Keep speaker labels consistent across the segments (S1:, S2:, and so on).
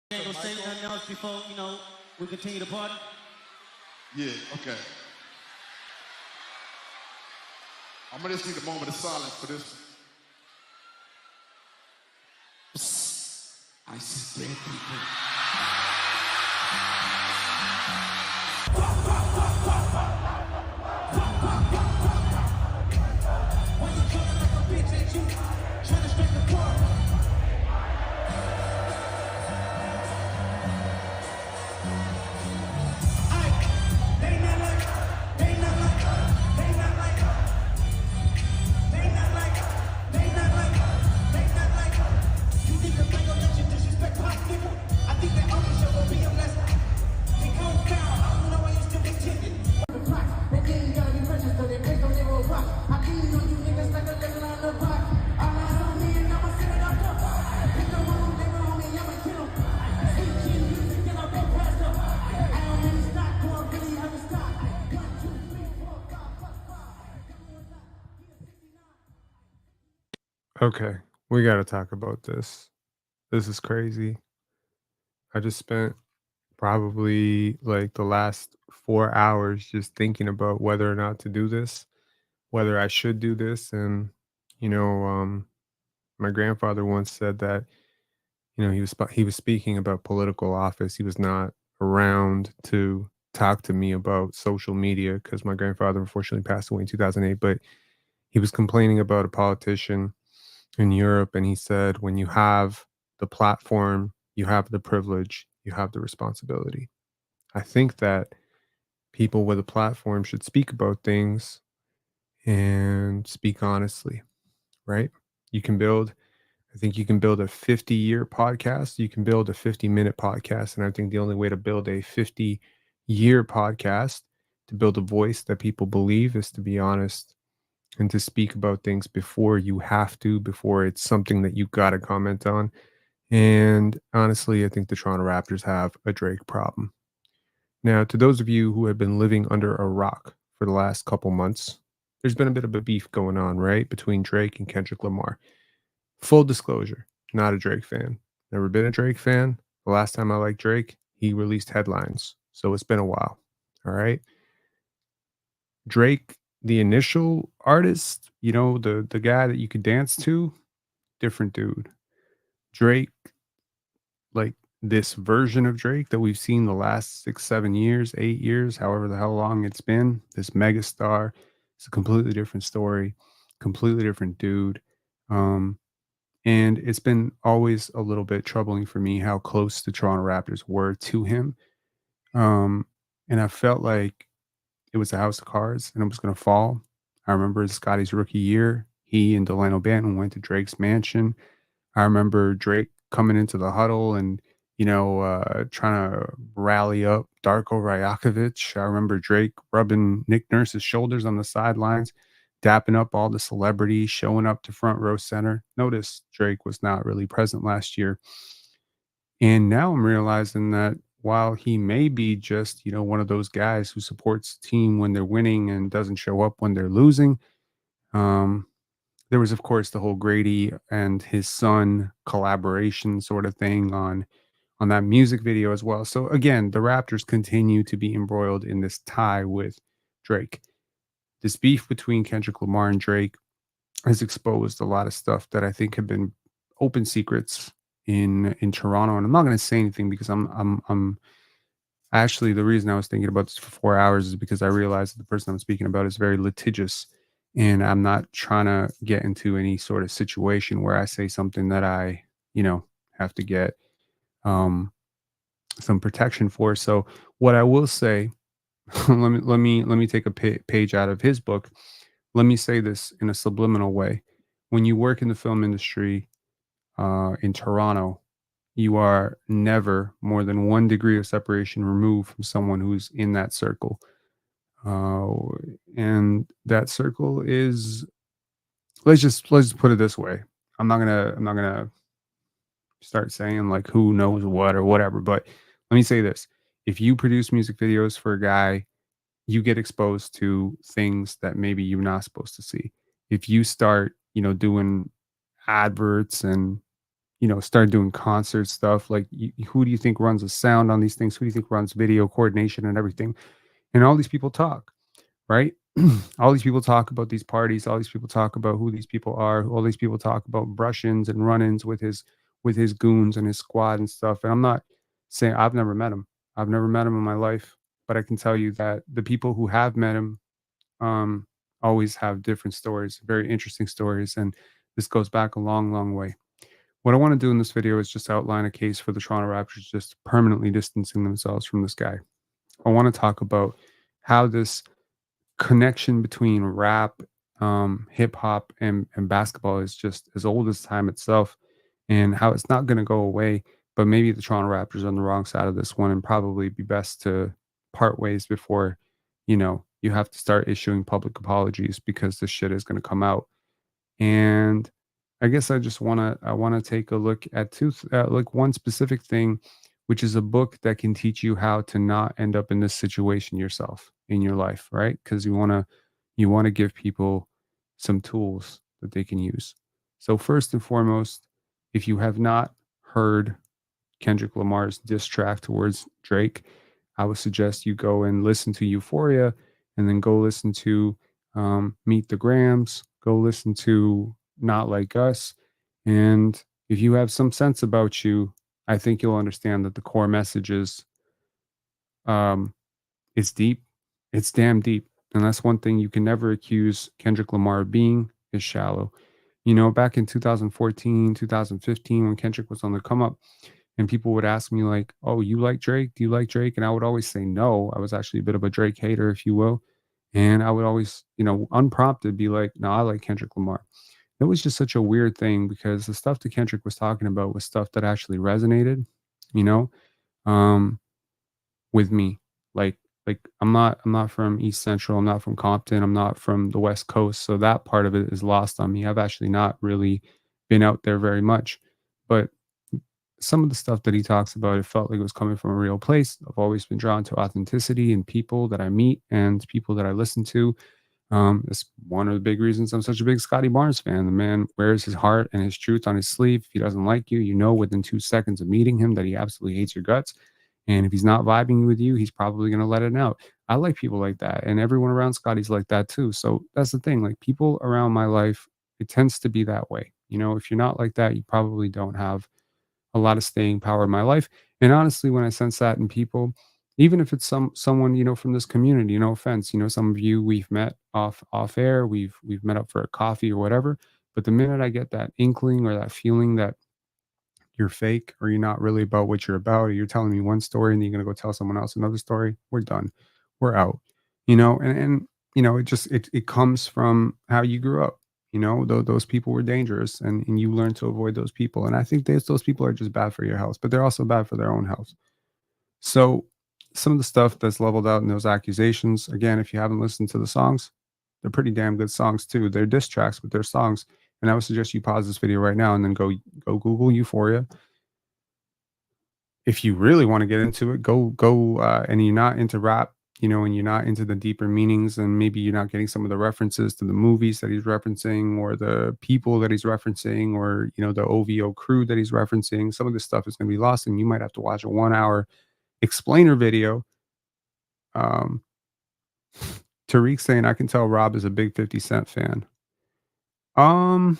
S1: Ain't gonna say nothing else before, we continue the party?
S2: Yeah, okay. I'm gonna just need a moment of silence for this.
S1: I see dead people. Why you coming like a bitch, ain't you? Trying to strike the bar.
S3: Okay, we got to talk about this. This is crazy. I just spent probably like the last 4 hours just thinking about whether or not to do this, whether I should do this. And, you know, my grandfather once said that, he was speaking about political office. He was not around to talk to me about social media because my grandfather unfortunately passed away in 2008. But he was complaining about a politician in Europe, and he said, when you have the platform, you have the privilege, you have the responsibility. I think that people with a platform should speak about things and speak honestly, right? You can build, I think you can build a 50-year podcast, you can build a 50-minute podcast. And I think the only way to build a 50-year podcast, to build a voice that people believe, is to be honest and to speak about things before you have to, before it's something that you got to comment on. And honestly, I think the Toronto Raptors have a Drake problem. Now, to those of you who have been living under a rock for the last couple months, there's been a bit of a beef going on, right, between Drake and Kendrick Lamar. Full disclosure, not a Drake fan. Never been a Drake fan. The last time I liked Drake, he released headlines. So it's been a while. All right. Drake, the initial artist, the guy that you could dance to, different dude. Drake, like this version of Drake that we've seen the last 6, 7 years, 8 years, however the hell long it's been, this megastar, it's a completely different story, completely different dude. Um, and it's been always a little bit troubling for me how close the Toronto Raptors were to him. Um, and I felt like it was a house of cards and it was going to fall. I remember Scotty's rookie year, he and Delano Banton went to Drake's mansion. I remember Drake coming into the huddle and, trying to rally up Darko Rajakovic. I remember Drake rubbing Nick Nurse's shoulders on the sidelines, dapping up all the celebrities, showing up to front row center. Notice Drake was not really present last year. And now I'm realizing that while he may be just, one of those guys who supports the team when they're winning and doesn't show up when they're losing, um, there was, of course, the whole Grady and his son collaboration sort of thing on that music video as well. So again, the Raptors continue to be embroiled in this tie with Drake. This beef between Kendrick Lamar and Drake has exposed a lot of stuff that I think have been open secrets in Toronto. And I'm not going to say anything because I'm actually, the reason I was thinking about this for 4 hours is because I realized that the person I'm speaking about is very litigious. And I'm not trying to get into any sort of situation where I say something that I, have to get some protection for. So what I will say, let me take a page out of his book. Let me say this in a subliminal way. When you work in the film industry in Toronto, you are never more than 1 degree of separation removed from someone who's in that circle. Uh, and that circle is, let's just put it this way. I'm not gonna start saying like who knows what or whatever, but let me say this. If you produce music videos for a guy, you get exposed to things that maybe you're not supposed to see. If you start, doing adverts and start doing concert stuff. Like, who do you think runs the sound on these things? Who do you think runs video coordination and everything? And all these people talk, right? All these people talk about these parties. All these people talk about who these people are. All these people talk about brush-ins and run-ins with his goons and his squad and stuff. And I'm not saying I've never met him. I've never met him in my life, but I can tell you that the people who have met him um, always have different stories, very interesting stories, and this goes back a long, long way. What I want to do in this video is just outline a case for the Toronto Raptors just permanently distancing themselves from this guy. I want to talk about how this connection between rap, hip hop, and basketball is just as old as time itself, and how it's not going to go away. But maybe the Toronto Raptors are on the wrong side of this one, and probably be best to part ways before, you have to start issuing public apologies because this shit is going to come out. And I guess I wanna take a look at like one specific thing, which is a book that can teach you how to not end up in this situation yourself in your life, right? Because you wanna give people some tools that they can use. So first and foremost, if you have not heard Kendrick Lamar's diss track towards Drake, I would suggest you go and listen to Euphoria, and then go listen to Meet the Grams, go listen to Not Like Us. And if you have some sense about you, I think you'll understand that the core message um, is deep. It's damn deep. And that's one thing you can never accuse Kendrick Lamar of being, is shallow. Back in 2014, 2015, when Kendrick was on the come up, and people would ask me like, "Oh, you like Drake? Do you like Drake?" And I would always say no. I was actually a bit of a Drake hater, if you will. And I would always, unprompted be like, "No, I like Kendrick Lamar." It was just such a weird thing because the stuff that Kendrick was talking about was stuff that actually resonated, you know, um, with me. Like I'm not from East Central, I'm not from Compton, I'm not from the West Coast, so that part of it is lost on me. I've actually not really been out there very much. But some of the stuff that he talks about, it felt like it was coming from a real place. I've always been drawn to authenticity in people that I meet and people that I listen to. It's one of the big reasons I'm such a big Scotty Barnes fan. The man wears his heart and his truth on his sleeve. If he doesn't like you, you know within 2 seconds of meeting him that he absolutely hates your guts. And if he's not vibing with you, he's probably going to let it out. I like people like that. And everyone around Scotty's like that too. So that's the thing. Like, people around my life, it tends to be that way. If you're not like that, you probably don't have a lot of staying power in my life. And honestly, when I sense that in people, even if it's someone from this community, no offense, some of you we've met off air, we've met up for a coffee or whatever. But the minute I get that inkling or that feeling that you're fake, or you're not really about what you're about, or you're telling me one story and then you're gonna go tell someone else another story, we're done. We're out. And it just it comes from how you grew up. Those people were dangerous, and you learn to avoid those people. And I think those people are just bad for your health, but they're also bad for their own health. So some of the stuff that's leveled out in those accusations, again, if you haven't listened to the songs, they're pretty damn good songs too. They're diss tracks, but they're songs. And I would suggest you pause this video right now and then go Google Euphoria. If you really want to get into it, go and you're not into rap, and you're not into the deeper meanings, and maybe you're not getting some of the references to the movies that he's referencing, or the people that he's referencing, or the OVO crew that he's referencing. Some of this stuff is going to be lost, and you might have to watch a 1 hour explainer video. um Tariq saying, I can tell Rob is a big 50 Cent fan. um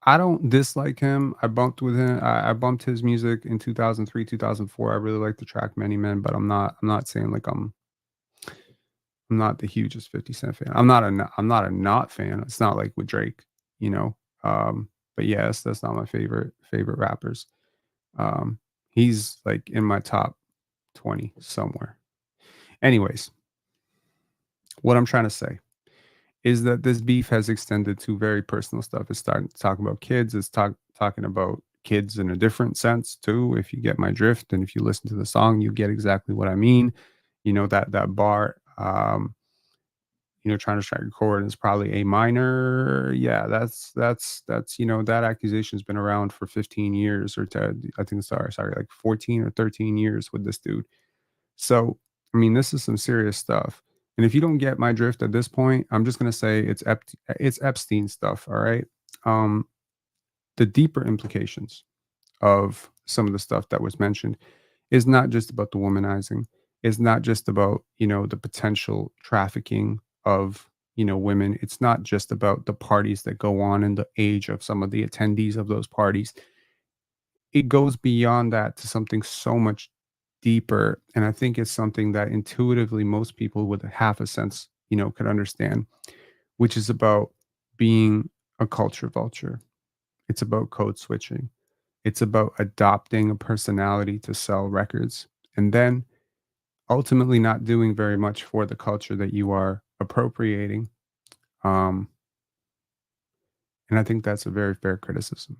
S3: I don't dislike him. I bumped with him. I bumped his music in 2003, 2004. I really like the track Many Men, but I'm not saying like I'm not the hugest 50 Cent fan. I'm not a not fan. It's not like with Drake, you know. But yes, that's not my favorite rappers. Um he's like in my top 20 somewhere. Anyways, what I'm trying to say is that this beef has extended to very personal stuff. It's starting to talk about kids. It's talking about kids in a different sense too. If you get my drift, and if you listen to the song, you get exactly what I mean. That bar, trying to strike a chord is probably A minor. Yeah, that's that accusation's been around for 15 years, or I think, sorry, like 14 or 13 years with this dude. So, I mean, this is some serious stuff. And if you don't get my drift at this point, I'm just gonna say it's Epstein stuff. All right. Um, the deeper implications of some of the stuff that was mentioned is not just about the womanizing. It's not just about, the potential trafficking of, women. It's not just about the parties that go on and the age of some of the attendees of those parties. It goes beyond that to something so much deeper. And I think it's something that intuitively most people with a half a sense, could understand, which is about being a culture vulture. It's about code switching. It's about adopting a personality to sell records and then ultimately not doing very much for the culture that you are appropriating. Um, and I think that's a very fair criticism.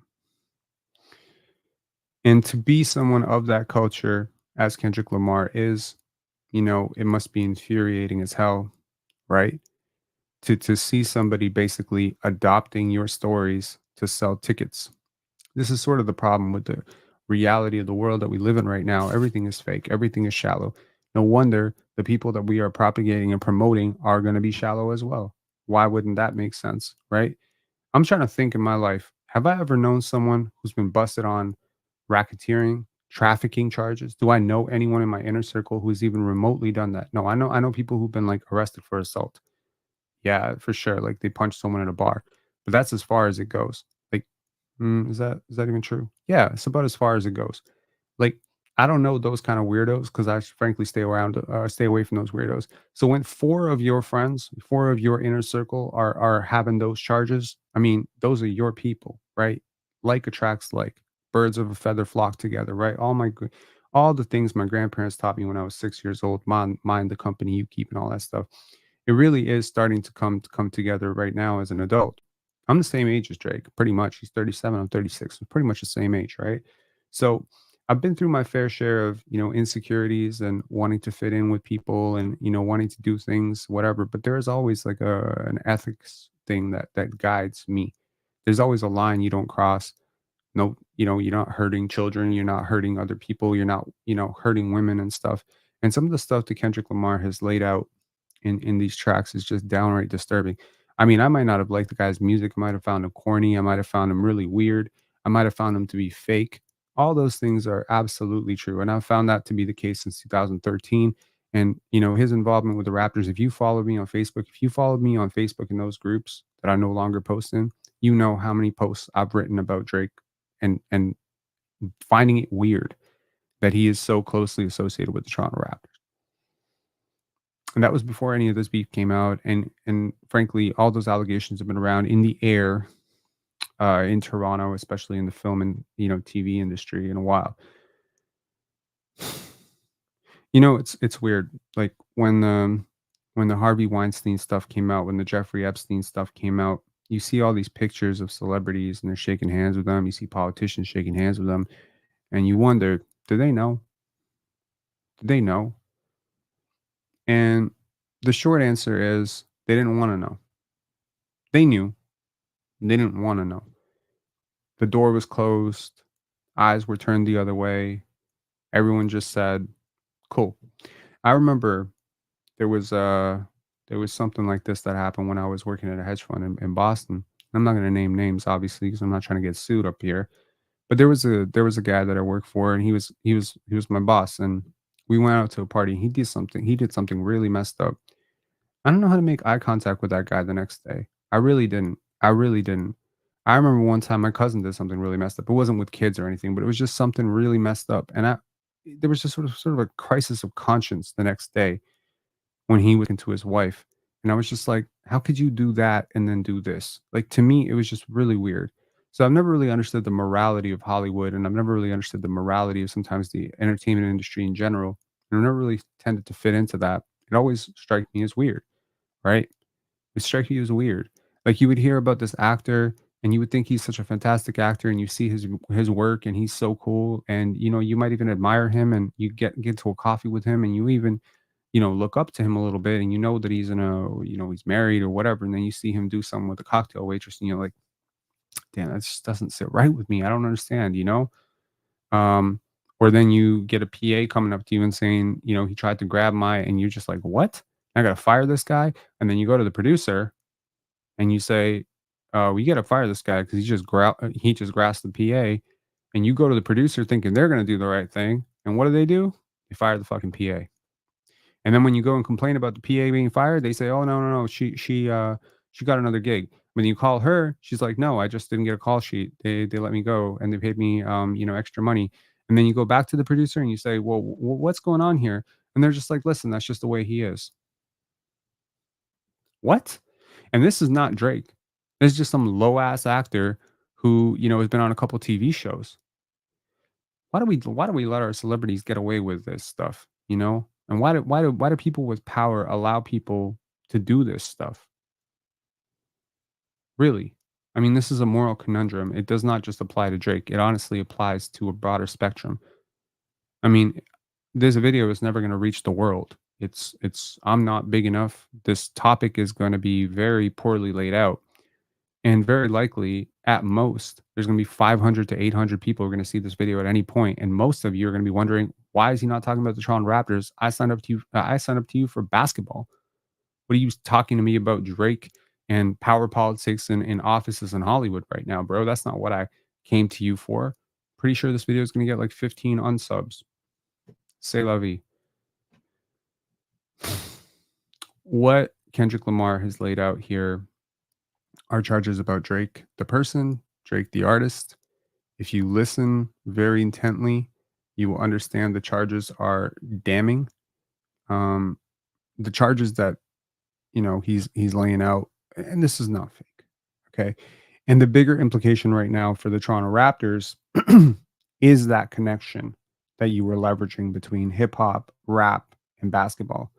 S3: And to be someone of that culture, as Kendrick Lamar is, it must be infuriating as hell, right? To see somebody basically adopting your stories to sell tickets. This is sort of the problem with the reality of the world that we live in right now. Everything is fake, everything is shallow. No wonder the people that we are propagating and promoting are going to be shallow as well. Why wouldn't that make sense, right? I'm trying to think in my life, have I ever known someone who's been busted on racketeering, trafficking charges? Do I know anyone in my inner circle who's even remotely done that? No, I know people who've been like arrested for assault. Yeah, for sure. Like they punched someone at a bar. But that's as far as it goes. Like, is that even true? Yeah, it's about as far as it goes. Like, I don't know those kind of weirdos because I frankly stay away from those weirdos. So when four of your friends, four of your inner circle are having those charges, I mean, those are your people, right? Like attracts like. Birds of a feather flock together, right? All the things my grandparents taught me when I was 6 years old, mind the company you keep and all that stuff. It really is starting to come together right now as an adult. I'm the same age as Drake, pretty much. He's 37, I'm 36. We're pretty much the same age, right? So I've been through my fair share of, insecurities and wanting to fit in with people and, wanting to do things, whatever. But there's always like an ethics thing that guides me. There's always a line you don't cross. No, you're not hurting children, you're not hurting other people, you're not, hurting women and stuff. And some of the stuff that Kendrick Lamar has laid out in these tracks is just downright disturbing. I mean, I might not have liked the guy's music. I might have found him corny. I might have found him really weird. I might have found him to be fake. All those things are absolutely true. And I've found that to be the case since 2013. And, his involvement with the Raptors, if you follow me on Facebook, if you followed me on Facebook in those groups that I no longer post in, you know how many posts I've written about Drake and finding it weird that he is so closely associated with the Toronto Raptors. And that was before any of this beef came out, and frankly, all those allegations have been around in the air, in Toronto, especially in the film and, TV industry in a while. It's weird, like, when the Harvey Weinstein stuff came out, when the Jeffrey Epstein stuff came out, you see all these pictures of celebrities, and they're shaking hands with them, you see politicians shaking hands with them, and you wonder, "Do they know? Did they know?" And the short answer is they didn't wanna know. They knew, they didn't wanna know. The door was closed, eyes were turned the other way. Everyone just said, "Cool." I remember there was uh there was something like this that happened when I was working at a hedge fund in Boston. I'm not gonna name names obviously because I'm not trying to get sued up here. But there was a guy that I worked for and he was my boss and we went out to a party. He did something really messed up. I don't know how to make eye contact with that guy the next day. I really didn't. I really didn't. I remember one time my cousin did something really messed up. It wasn't with kids or anything, but it was just something really messed up. And there was just sort of a crisis of conscience the next day when he was into his wife. And I was just like, how could you do that and then do this? Like to me, it was just really weird. So I've never really understood the morality of Hollywood, and I've never really understood the morality of sometimes the entertainment industry in general. And I've never really tended to fit into that. It always struck me as weird, right? It strike you as weird. Like you would hear about this actor and you would think he's such a fantastic actor and you see his work and he's so cool and you might even admire him and you get to a coffee with him and you even look up to him a little bit and you know that he's married or whatever and then you see him do something with a cocktail waitress and you're like, damn, that just doesn't sit right with me. I don't understand. Um or then you get a PA coming up to you and saying, he tried to grab my and you're just like, what? I gotta fire this guy. And then you go to the producer and you say, we got to fire this guy because he just grasped the PA, and you go to the producer thinking they're going to do the right thing, and what do? They fire the fucking PA. And then when you go and complain about the PA being fired, they say, "Oh no, no, no, she got another gig." When you call her, she's like, "No, I just didn't get a call sheet. They let me go and they paid me extra money." And then you go back to the producer and you say, "Well, what's going on here?" And they're just like, "Listen, that's just the way he is." What? And this is not Drake. This is just some low ass actor who, has been on a couple TV shows. Why do we let our celebrities get away with this stuff, And why do people with power allow people to do this stuff? Really? I mean, this is a moral conundrum. It does not just apply to Drake. It honestly applies to a broader spectrum. I mean, this video is never going to reach the world. It's I'm not big enough. This topic is going to be very poorly laid out. And very likely, at most, there's going to be 500 to 800 people who are going to see this video at any point, and most of you are going to be wondering, why is he not talking about the Toronto Raptors? I signed up to you. I signed up to you for basketball. What are you talking to me about Drake and power politics in offices in Hollywood right now, bro? That's not what I came to you for. Pretty sure this video is going to get like 15 unsubs. Say la vie. What Kendrick Lamar has laid out here are charges about Drake, the person, Drake, the artist. If you listen very intently, you will understand the charges are damning. Um, the charges that he's laying out, and this is not fake. Okay. And the bigger implication right now for the Toronto Raptors is that connection that you were leveraging between hip hop, rap, and basketball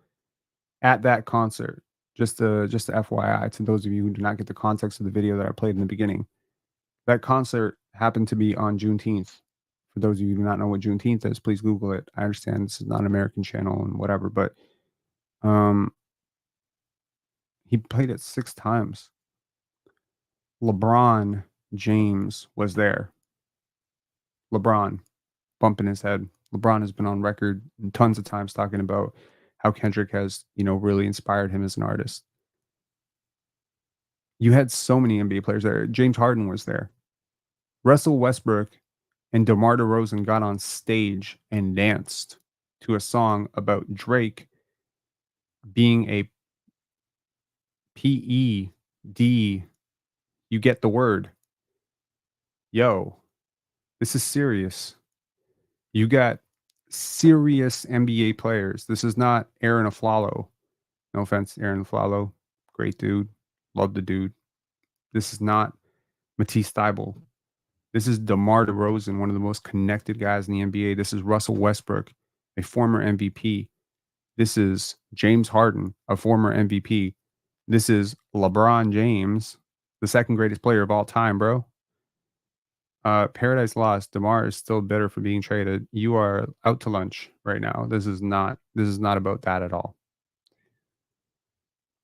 S3: at that concert. Just a FYI to those of you who do not get the context of the video that I played in the beginning. That concert happened to be on Juneteenth. For those of you who do not know what Juneteenth is, please Google it. I understand this is not an American channel and whatever, but um, he played it 6 times. LeBron James was there. LeBron bumping his head. LeBron has been on record tons of times talking about how Kendrick has, really inspired him as an artist. You had so many NBA players there. James Harden was there. Russell Westbrook and DeMar DeRozan got on stage and danced to a song about Drake being a PED. You get the word. Yo, this is serious. You got serious NBA players. This is not Aaron Aflalo. No offense, Aaron Aflalo. Great dude. Love the dude. This is not Matisse Thybulle. This is DeMar DeRozan, one of the most connected guys in the NBA. This is Russell Westbrook, a former MVP. This is James Harden, a former MVP. This is LeBron James, the second greatest player of all time, bro. Paradise Lost. DeMar is still bitter for being traded. You are out to lunch right now. This is not about that at all.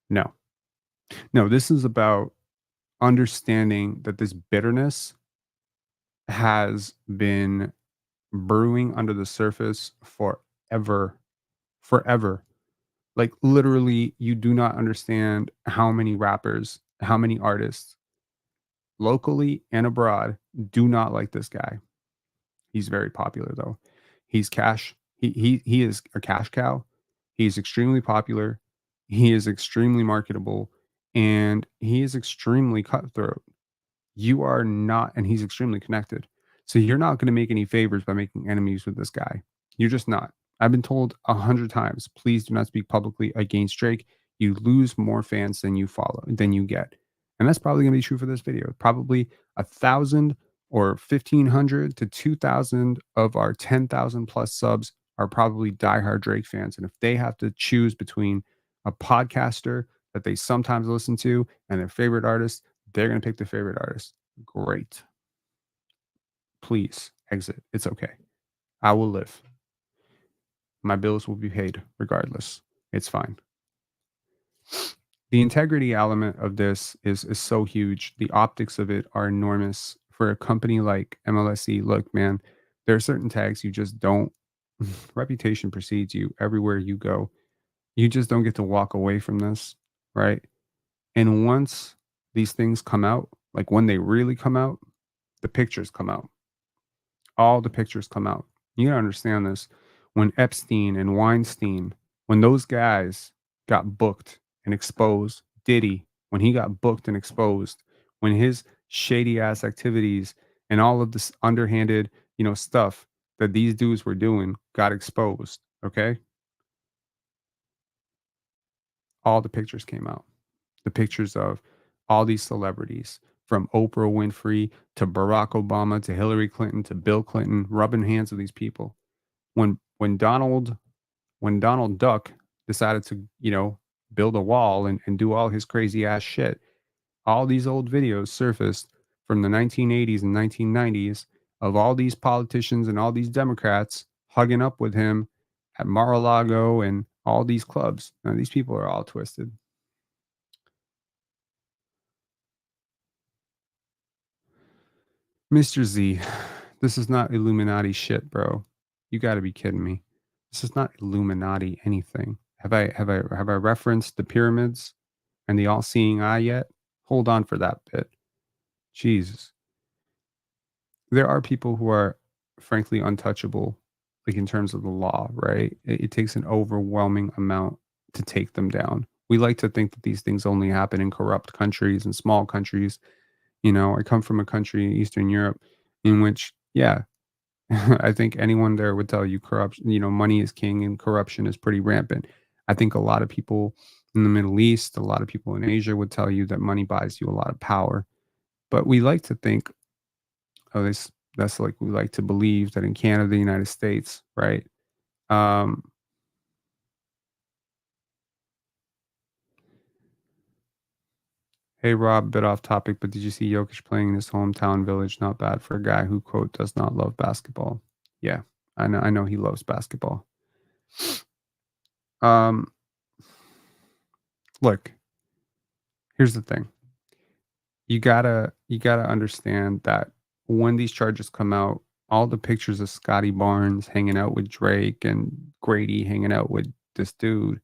S3: No. No, this is about understanding that this bitterness has been brewing under the surface forever. Forever. Like literally, you do not understand how many rappers, how many artists, locally and abroad, do not like this guy. He's very popular though. He's cash. He is a cash cow. He's extremely popular. He is extremely marketable, and he is extremely cutthroat. You are not, and he's extremely connected. So you're not going to make any favors by making enemies with this guy. You're just not. I've been told 100 times, please do not speak publicly against Drake. You lose more fans than you get. And that's probably going to be true for this video. Probably 1,000 or 1,500 to 2,000 of our 10,000 plus subs are probably diehard Drake fans. And if they have to choose between a podcaster that they sometimes listen to and their favorite artist, they're going to pick their favorite artist. Great. Please exit. It's okay. I will live. My bills will be paid regardless. It's fine. The integrity element of this is so huge. The optics of it are enormous. For a company like MLSE, look, man, there are certain tags you just don't. Reputation precedes you everywhere you go. You just don't get to walk away from this, right? And once these things come out, like when they really come out, the pictures come out. All the pictures come out. You gotta understand this. When Epstein and Weinstein, when those guys got booked and exposed, Diddy, when he got booked and exposed, when his shady ass activities and all of this underhanded, stuff that these dudes were doing got exposed, okay? All the pictures came out. The pictures of all these celebrities, from Oprah Winfrey to Barack Obama to Hillary Clinton to Bill Clinton, rubbing hands with these people. When Donald Duck decided to, build a wall and do all his crazy ass shit, all these old videos surfaced from the 1980s and 1990s of all these politicians and all these Democrats hugging up with him at Mar-a-Lago and all these clubs. Now, these people are all twisted. Mr. Z, this is not Illuminati shit, bro. You got to be kidding me. This is not Illuminati anything. Have I referenced the pyramids and the all-seeing eye yet? Hold on for that bit. Jesus. There are people who are frankly untouchable, like in terms of the law, right? It takes an overwhelming amount to take them down. We like to think that these things only happen in corrupt countries and small countries. I come from a country in Eastern Europe in which, yeah, I think anyone there would tell you corruption, money is king and corruption is pretty rampant. I think a lot of people in the Middle East, a lot of people in Asia would tell you that money buys you a lot of power. But we like to think, oh, that's like we like to believe that in Canada, the United States, right? Um, hey Rob, bit off topic, but did you see Jokic playing in his hometown village? Not bad for a guy who quote does not love basketball. Yeah, I know he loves basketball. Um, look, here's the thing. You gotta understand that when these charges come out, all the pictures of Scotty Barnes hanging out with Drake and Grady hanging out with this dude,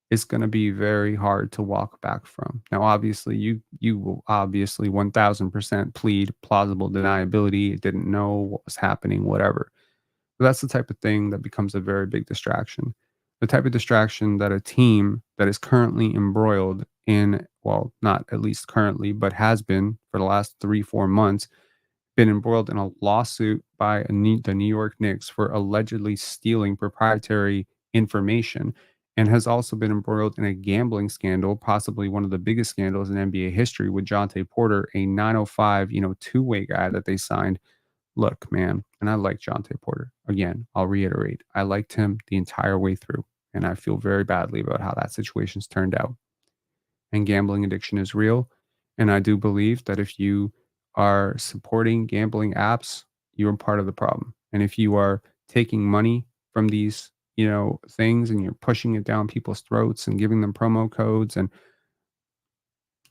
S3: it's gonna be very hard to walk back from. Now, obviously, you will obviously 1000% plead plausible deniability, didn't know what was happening, whatever. But that's the type of thing that becomes a very big distraction. The type of distraction that a team that is currently embroiled in, well, not at least currently, but has been for the last 3, 4 months, been embroiled in a lawsuit by the New York Knicks for allegedly stealing proprietary information, and has also been embroiled in a gambling scandal, possibly one of the biggest scandals in NBA history, with Jonte Porter, a 905, two-way guy that they signed. Look, man, and I like Jonte Porter. Again, I'll reiterate, I liked him the entire way through, and I feel very badly about how that situation's turned out. And gambling addiction is real, and I do believe that if you are supporting gambling apps, you're part of the problem. And if you are taking money from these, things and you're pushing it down people's throats and giving them promo codes, and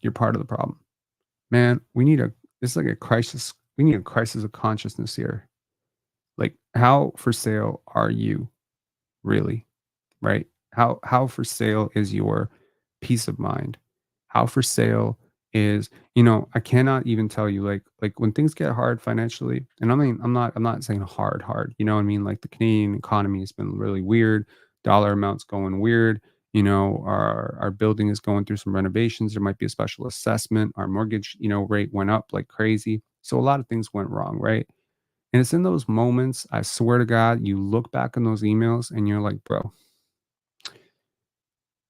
S3: you're part of the problem. Man, it's like a crisis. We need a crisis of consciousness here. Like, how for sale are you really, right? How for sale is your peace of mind? How for sale is, I cannot even tell you, like when things get hard financially, and I mean, I'm not saying hard, you know what I mean? Like the Canadian economy has been really weird, dollar amounts going weird, our building is going through some renovations. There might be a special assessment. Our mortgage, rate went up like crazy. So a lot of things went wrong, right? And it's in those moments, I swear to God, you look back on those emails and you're like, bro,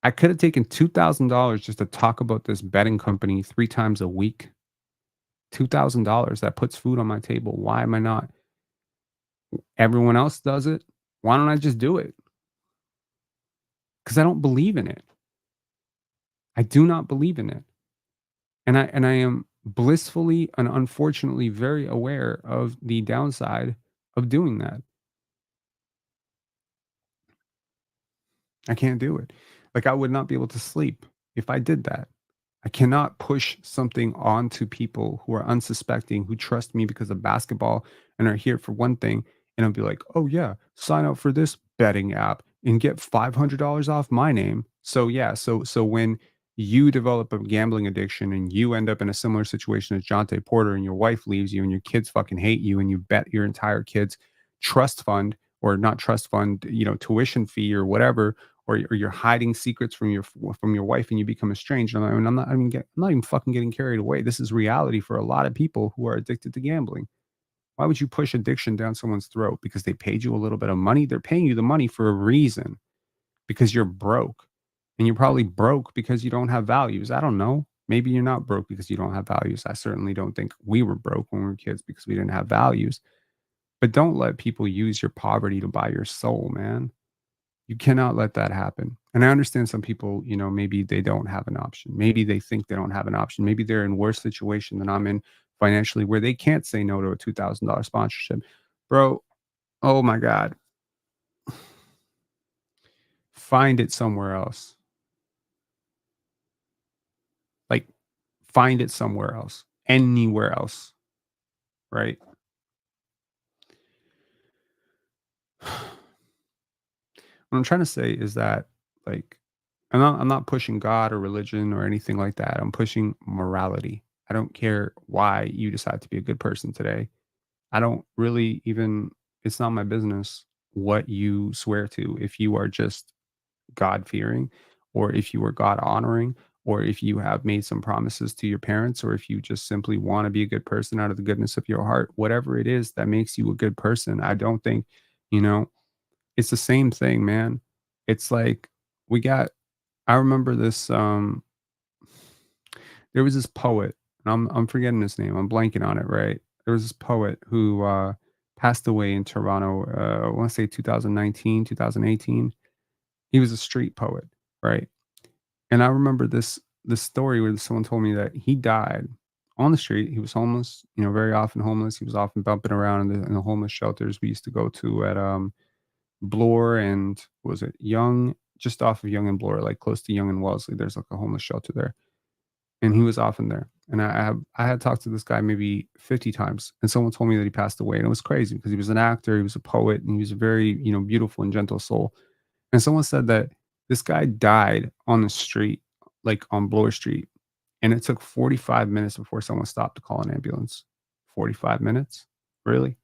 S3: I could have taken $2,000 just to talk about this betting company 3 times a week. $2,000 that puts food on my table. Why am I not? Everyone else does it. Why don't I just do it? Because I don't believe in it. I do not believe in it. And I am blissfully and unfortunately very aware of the downside of doing that. I can't do it. Like, I would not be able to sleep if I did that. I cannot push something onto people who are unsuspecting, who trust me because of basketball and are here for one thing. And I'll be like, oh, yeah, sign up for this betting app and get $500 off my name. So, yeah. So when you develop a gambling addiction and you end up in a similar situation as Jonte Porter and your wife leaves you and your kids fucking hate you and you bet your entire kids trust fund or not trust fund, tuition fee or whatever, or you're hiding secrets from your wife and you become estranged. I'm not even fucking getting carried away. This is reality for a lot of people who are addicted to gambling. Why would you push addiction down someone's throat? Because they paid you a little bit of money? They're paying you the money for a reason, because you're broke. And you're probably broke because you don't have values. I don't know. Maybe you're not broke because you don't have values. I certainly don't think we were broke when we were kids because we didn't have values. But don't let people use your poverty to buy your soul, man. You cannot let that happen. And I understand some people, maybe they don't have an option. Maybe they think they don't have an option. Maybe they're in worse situation than I'm in financially, where they can't say no to a $2,000 sponsorship. Bro, oh my God. Find it somewhere else. Like, find it somewhere else, anywhere else, right? What I'm trying to say is that, like, I'm not pushing God or religion or anything like that. I'm pushing morality. I don't care why you decide to be a good person today. I don't really even, it's not my business what you swear to. If you are just God fearing, or if you are God honoring, or if you have made some promises to your parents, or if you just simply want to be a good person out of the goodness of your heart, whatever it is that makes you a good person. I don't think, you know, it's the same thing, man. It's like we got, I remember this, there was this poet, and I'm forgetting his name. I'm blanking on it, right? There was this poet who passed away in Toronto, I want to say 2019, 2018. He was a street poet, right? And I remember this story where someone told me that he died on the street. He was homeless, very often homeless. He was often bumping around in the homeless shelters we used to go to at Bloor and, what was it, Young, just off of Young and Bloor, like close to Young and Wellesley. There's like a homeless shelter there, and he was often there. And I had talked to this guy maybe 50 times, and someone told me that he passed away, and it was crazy because he was an actor, he was a poet, and he was a very beautiful and gentle soul. And someone said that this guy died on the street, like on Bloor Street, and it took 45 minutes before someone stopped to call an ambulance. 45 minutes? Really?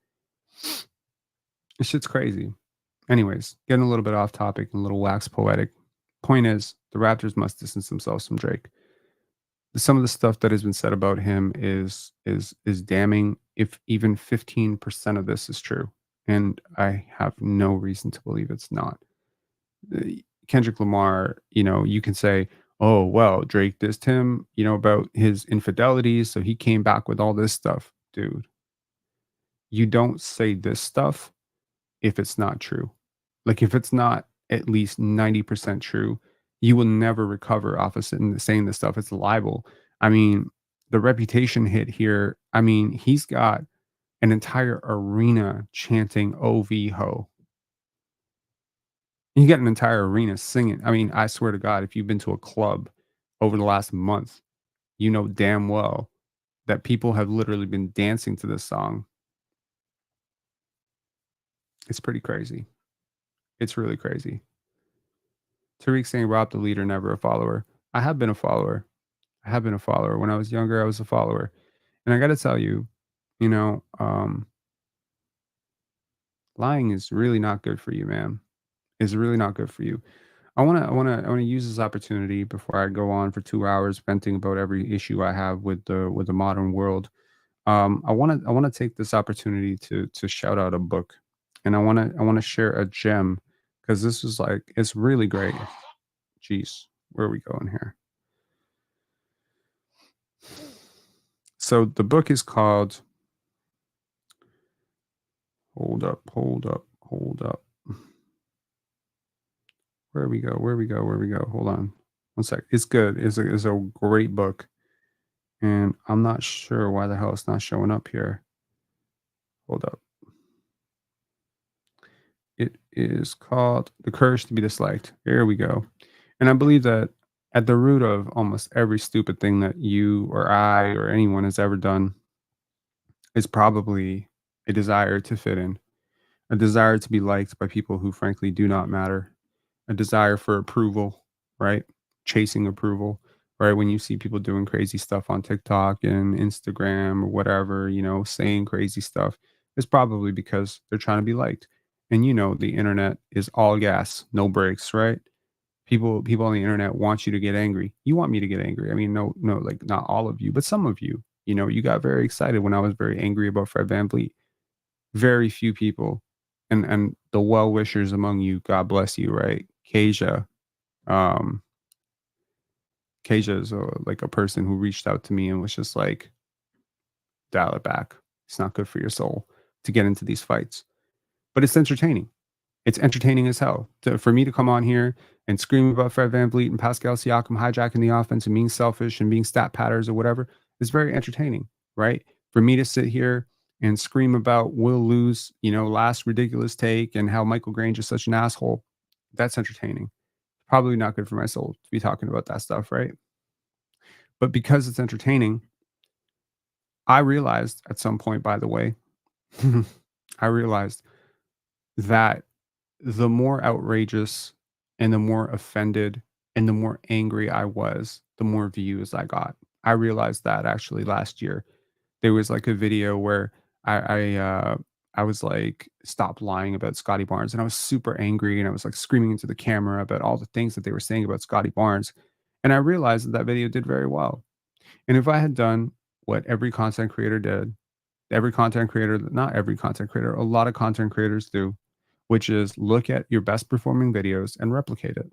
S3: This shit's crazy. Anyways, getting a little bit off topic and a little wax poetic. Point is, the Raptors must distance themselves from Drake. Some of the stuff that has been said about him is damning, if even 15% of this is true. And I have no reason to believe it's not. Kendrick Lamar, you can say, oh, well, Drake dissed him, about his infidelities. So he came back with all this stuff. Dude, you don't say this stuff if it's not true. Like, if it's not at least 90% true, you will never recover off of saying this stuff. It's libel. I mean, the reputation hit here. I mean, he's got an entire arena chanting OV ho. You get an entire arena singing. I mean, I swear to God, if you've been to a club over the last month, you know damn well that people have literally been dancing to this song. It's pretty crazy. It's really crazy. Tariq saying Rob the leader, never a follower. I have been a follower. I have been a follower. When I was younger, I was a follower. And I got to tell you, you know, um, lying is really not good for you, man. It's really not good for you. I wanna use this opportunity before I go on for 2 hours venting about every issue I have with the modern world. I wanna take this opportunity to shout out a book, and I wanna share a gem, because this is like, it's really great. Jeez, where are we going here? So the book is called, hold up, hold up, hold up. Where we go? Where we go? Where we go? Hold on, one sec. It's good. It's a great book, and I'm not sure why the hell it's not showing up here. Hold up. It is called The Courage to be Disliked. Here we go. And I believe that at the root of almost every stupid thing that you or I or anyone has ever done is probably a desire to fit in, a desire to be liked by people who frankly do not matter, a desire for approval, right? Chasing approval. right? When you see people doing crazy stuff on TikTok and Instagram or whatever, saying crazy stuff, it's probably because they're trying to be liked. And the internet is all gas, no brakes, right? People on the internet want you to get angry. You want me to get angry. I mean, no, like not all of you, but some of you. You got very excited when I was very angry about Fred VanVleet. Very few people, and the well wishers among you, God bless you, right? Um, Kasia is like a person who reached out to me and was just like, dial it back. It's not good for your soul to get into these fights, but it's entertaining. It's entertaining as hell for me to come on here and scream about Fred VanVleet and Pascal Siakam hijacking the offense and being selfish and being stat patters or whatever. It's very entertaining, right? For me to sit here and scream about Will Lose, last ridiculous take and how Michael Grange is such an asshole, that's entertaining. Probably not good for my soul to be talking about that stuff, right? But because it's entertaining, I realized at some point, by the way, I realized that the more outrageous and the more offended and the more angry I was, the more views I got. I realized that actually last year. There was like a video where I was like, stop lying about Scotty Barnes. And I was super angry and I was like screaming into the camera about all the things that they were saying about Scotty Barnes. And I realized that that video did very well. And if I had done what every content creator did, every content creator, not every content creator, a lot of content creators do, which is look at your best performing videos and replicate it.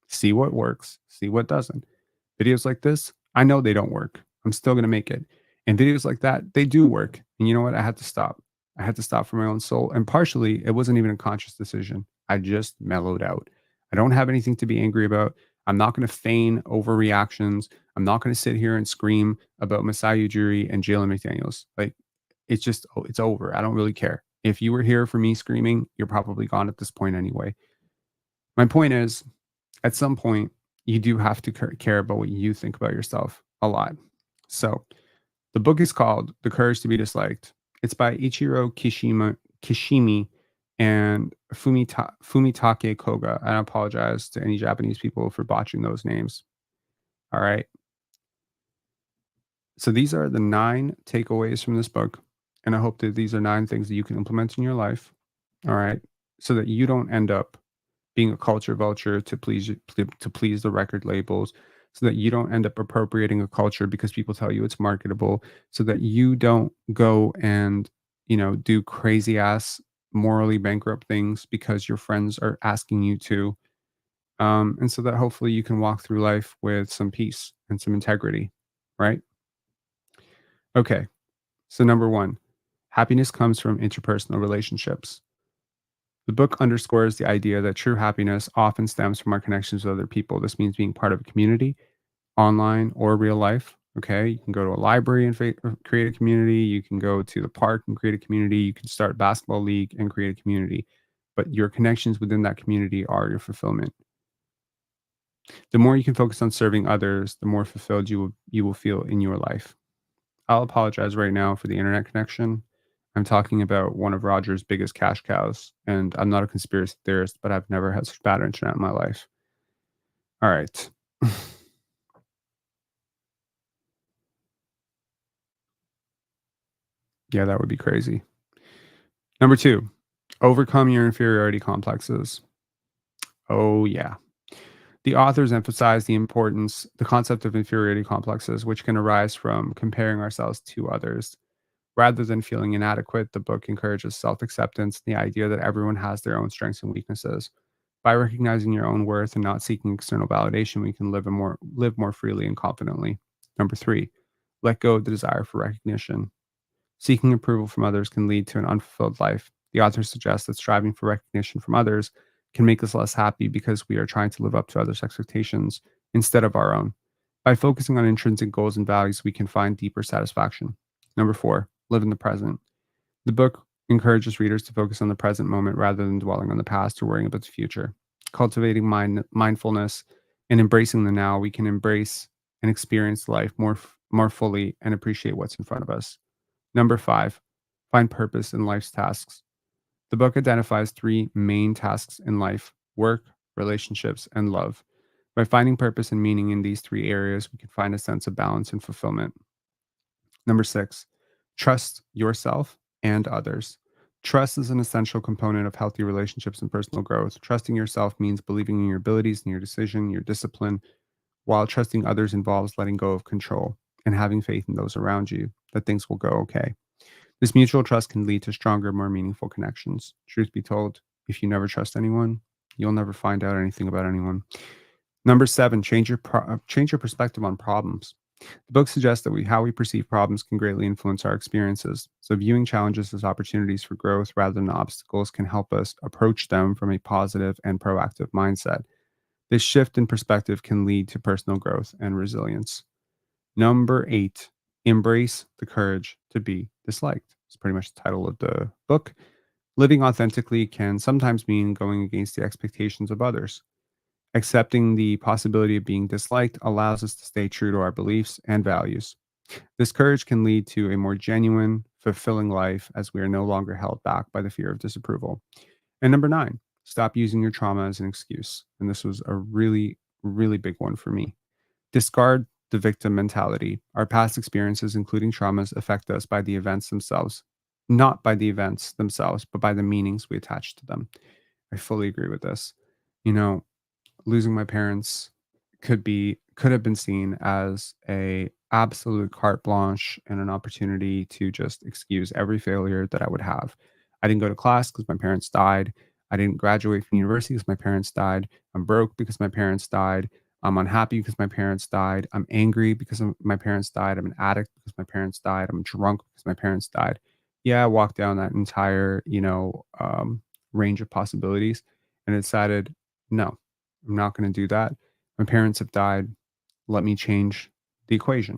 S3: See what works, see what doesn't. Videos like this, I know they don't work. I'm still going to make it. And videos like that, they do work. And you know what? I had to stop. I had to stop for my own soul. And partially, it wasn't even a conscious decision. I just mellowed out. I don't have anything to be angry about. I'm not going to feign overreactions. I'm not going to sit here and scream about Masai Ujiri and Jalen McDaniels. Like, it's just, it's over. I don't really care. If you were here for me screaming, you're probably gone at this point anyway. My point is, at some point, you do have to care about what you think about yourself a lot. So the book is called The Courage to be Disliked. It's by Ichiro Kishimi and Fumitake Koga. I apologize to any Japanese people for botching those names. All right. So these are the 9 takeaways from this book. And I hope that these are 9 things that you can implement in your life. All right. So that you don't end up being a culture vulture to please the record labels, so that you don't end up appropriating a culture because people tell you it's marketable, so that you don't go and do crazy ass morally bankrupt things because your friends are asking you to, and so that hopefully you can walk through life with some peace and some integrity, right? Okay, so number 1, happiness comes from interpersonal relationships. The book underscores the idea that true happiness often stems from our connections with other people. This means being part of a community, online or real life. Okay. You can go to a library and create a community. You can go to the park and create a community. You can start a basketball league and create a community. But your connections within that community are your fulfillment. The more you can focus on serving others, the more fulfilled you will feel in your life. I'll apologize right now for the internet connection. I'm talking about one of Roger's biggest cash cows, and I'm not a conspiracy theorist, but I've never had such bad internet in my life. All right. Yeah, that would be crazy. Number 2, overcome your inferiority complexes. Oh, yeah. The authors emphasize the concept of inferiority complexes, which can arise from comparing ourselves to others. Rather than feeling inadequate, the book encourages self acceptance, the idea that everyone has their own strengths and weaknesses. By recognizing your own worth and not seeking external validation, we can live more freely and confidently. Number 3, let go of the desire for recognition. Seeking approval from others can lead to an unfulfilled life. The author suggests that striving for recognition from others can make us less happy because we are trying to live up to others' expectations instead of our own. By focusing on intrinsic goals and values, we can find deeper satisfaction. Number 4, live in the present. The book encourages readers to focus on the present moment rather than dwelling on the past or worrying about the future. Cultivating mindfulness and embracing the now, we can embrace and experience life more fully and appreciate what's in front of us. Number 5, find purpose in life's tasks. The book identifies 3 main tasks in life: work, relationships, and love. By finding purpose and meaning in these three areas, we can find a sense of balance and fulfillment. Number six, trust yourself and others. Trust is an essential component of healthy relationships and personal growth. Trusting yourself means believing in your abilities and your decision, your discipline, while trusting others involves letting go of control and having faith in those around you that things will go okay. This mutual trust can lead to stronger, more meaningful connections. Truth be told, if you never trust anyone, you'll never find out anything about anyone. Number seven, change your perspective on problems. The book suggests that how we perceive problems can greatly influence our experiences. So, viewing challenges as opportunities for growth rather than obstacles can help us approach them from a positive and proactive mindset. This shift in perspective can lead to personal growth and resilience. Number eight, embrace the courage to be disliked. It's pretty much the title of the book. Living authentically can sometimes mean going against the expectations of others. Accepting the possibility of being disliked allows us to stay true to our beliefs and values. This courage can lead to a more genuine, fulfilling life as we are no longer held back by the fear of disapproval. And number nine, stop using your trauma as an excuse. And this was a really, really big one for me. Discard the victim mentality. Our past experiences, including traumas, affect us by the events themselves, not by the events themselves, but by the meanings we attach to them. I fully agree with this. You know, losing my parents could have been seen as a absolute carte blanche and an opportunity to just excuse every failure that I would have. I didn't go to class because my parents died. I didn't graduate from university because my parents died. I'm broke because my parents died. I'm unhappy because my parents died. I'm angry because my parents died. I'm an addict because my parents died. I'm drunk because my parents died. Yeah, I walked down that entire, range of possibilities and decided, no, I'm not going to do that. My parents have died. Let me change the equation.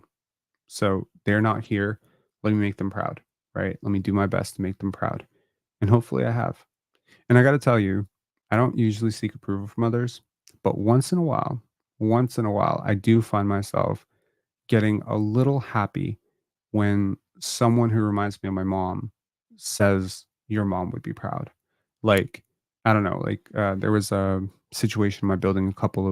S3: So they're not here. Let me make them proud, right? Let me do my best to make them proud. And hopefully I have. And I got to tell you, I don't usually seek approval from others, but once in a while, I do find myself getting a little happy when someone who reminds me of my mom says, "Your mom would be proud." Like, I don't know, like, there was a situation in my building a couple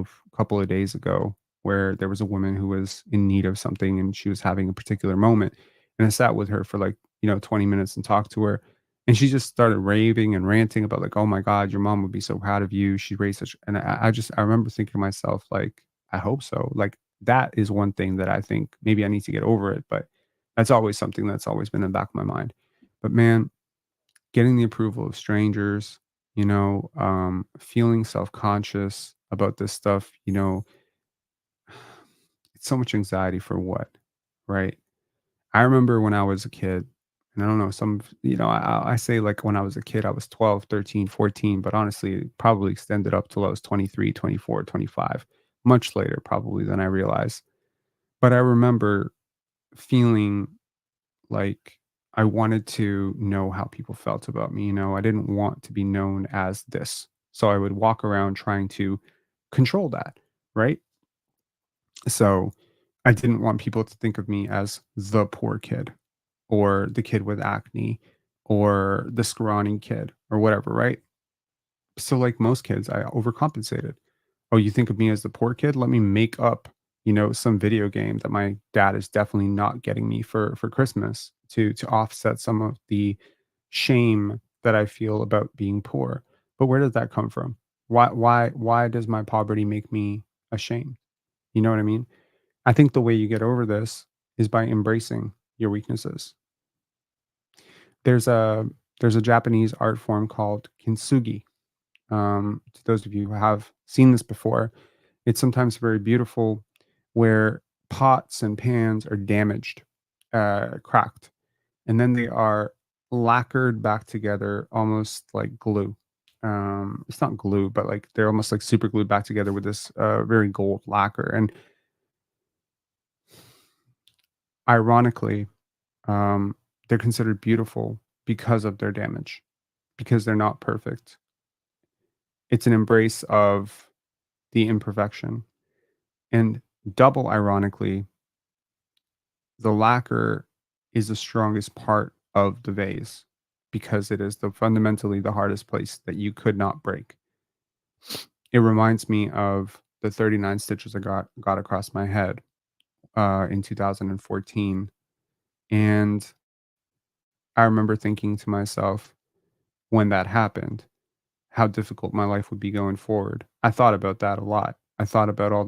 S3: of days ago where there was a woman who was in need of something, and she was having a particular moment, and I sat with her for, like, 20 minutes and talked to her, and she just started raving and ranting about, like, "Oh my god, your mom would be so proud of you. She raised such," and I remember thinking to myself, like, "I hope so." Like, that is one thing that I think maybe I need to get over it, but that's always something that's always been in the back of my mind. But man, getting the approval of strangers, feeling self-conscious about this stuff, it's so much anxiety for what, right? I remember when I was a kid, and I don't know, I say like when I was a kid, I was 12, 13, 14, but honestly, it probably extended up till I was 23, 24, 25, much later probably than I realized. But I remember feeling like I wanted to know how people felt about me. I didn't want to be known as this. So I would walk around trying to control that, right? So I didn't want people to think of me as the poor kid or the kid with acne or the scrawny kid or whatever, right? So, like most kids, I overcompensated. Oh, you think of me as the poor kid? Let me make up, some video game that my dad is definitely not getting me for Christmas to offset some of the shame that I feel about being poor. But where does that come from? Why does my poverty make me ashamed? You know what I mean? I think the way you get over this is by embracing your weaknesses. There's a there's a Japanese art form called kintsugi. To those of you who have seen this before, it's sometimes very beautiful where pots and pans are damaged, cracked, and then they are lacquered back together almost like glue. It's not glue, but like they're almost like super glued back together with this very gold lacquer. And ironically, um, they're considered beautiful because of their damage, because they're not perfect. It's an embrace of the imperfection. And double ironically, the lacquer is the strongest part of the vase because it is fundamentally the hardest place that you could not break. It reminds me of the 39 stitches I got across my head in 2014. And I remember thinking to myself when that happened, how difficult my life would be going forward. I thought about that a lot. I thought about all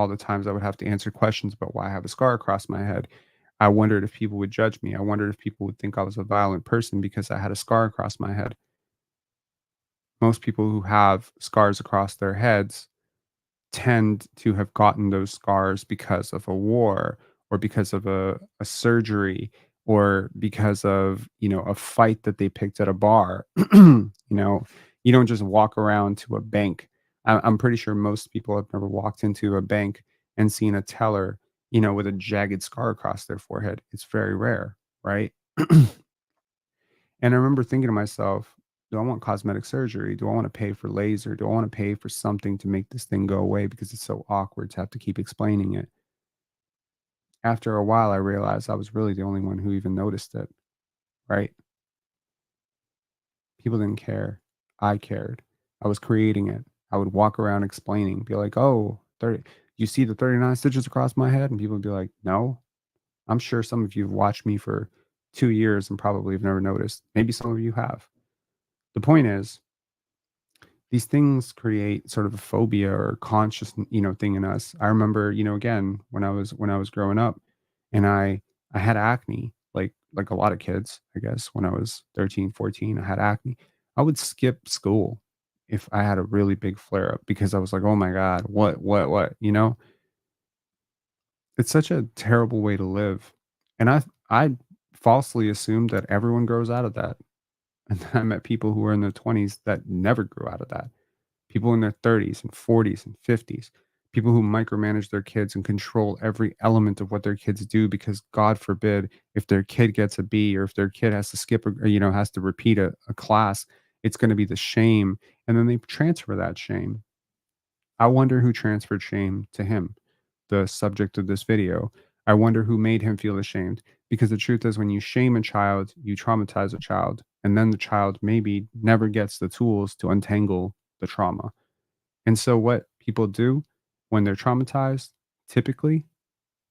S3: the times I would have to answer questions about why I have a scar across my head. I wondered if people would judge me. I wondered if people would think I was a violent person because I had a scar across my head. Most people who have scars across their heads tend to have gotten those scars because of a war or because of a surgery or because of, a fight that they picked at a bar. You don't just walk around to a bank. I'm pretty sure most people have never walked into a bank and seen a teller, with a jagged scar across their forehead. It's very rare, right? And I remember thinking to myself, do I want cosmetic surgery? Do I want to pay for laser? Do I want to pay for something to make this thing go away because it's so awkward to have to keep explaining it? After a while, I realized I was really the only one who even noticed it, right? People didn't care. I cared. I was creating it. I would walk around explaining, be like, oh, 30, you see the 39 stitches across my head? And people would be like, no. I'm sure some of you have watched me for 2 years and probably have never noticed. Maybe some of you have. The point is, these things create sort of a phobia or conscious thing in us. I remember, again, when I was growing up, and I had acne, like a lot of kids, I guess. When I was 13, 14, I had acne. I would skip school if I had a really big flare up because I was like, oh my god, what, it's such a terrible way to live. And I falsely assumed that everyone grows out of that. And then I met people who were in their 20s that never grew out of that. People in their 30s and 40s and 50s, people who micromanage their kids and control every element of what their kids do because God forbid if their kid gets a B or if their kid has to skip has to repeat a class, it's going to be the shame. And then they transfer that shame. I wonder who transferred shame to him, the subject of this video. I wonder who made him feel ashamed because the truth is, when you shame a child, you traumatize a child, and then the child maybe never gets the tools to untangle the trauma. And so, what people do when they're traumatized typically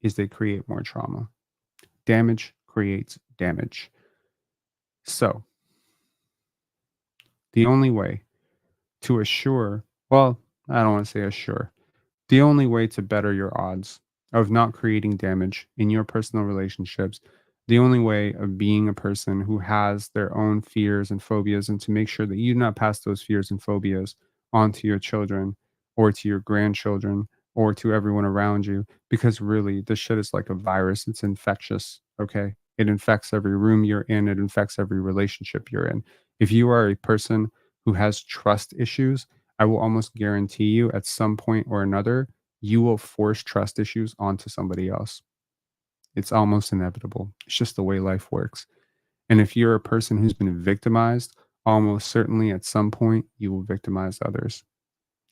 S3: is they create more trauma. Damage creates damage. So, the only way to assure, well, I don't want to say assure, the only way to better your odds of not creating damage in your personal relationships, the only way of being a person who has their own fears and phobias, and to make sure that you do not pass those fears and phobias onto your children or to your grandchildren or to everyone around you, because really, this shit is like a virus. It's infectious. Okay. It infects every room you're in, it infects every relationship you're in. If you are a person who has trust issues, I will almost guarantee you at some point or another, you will force trust issues onto somebody else. It's almost inevitable. It's just the way life works. And if you're a person who's been victimized, almost certainly at some point you will victimize others.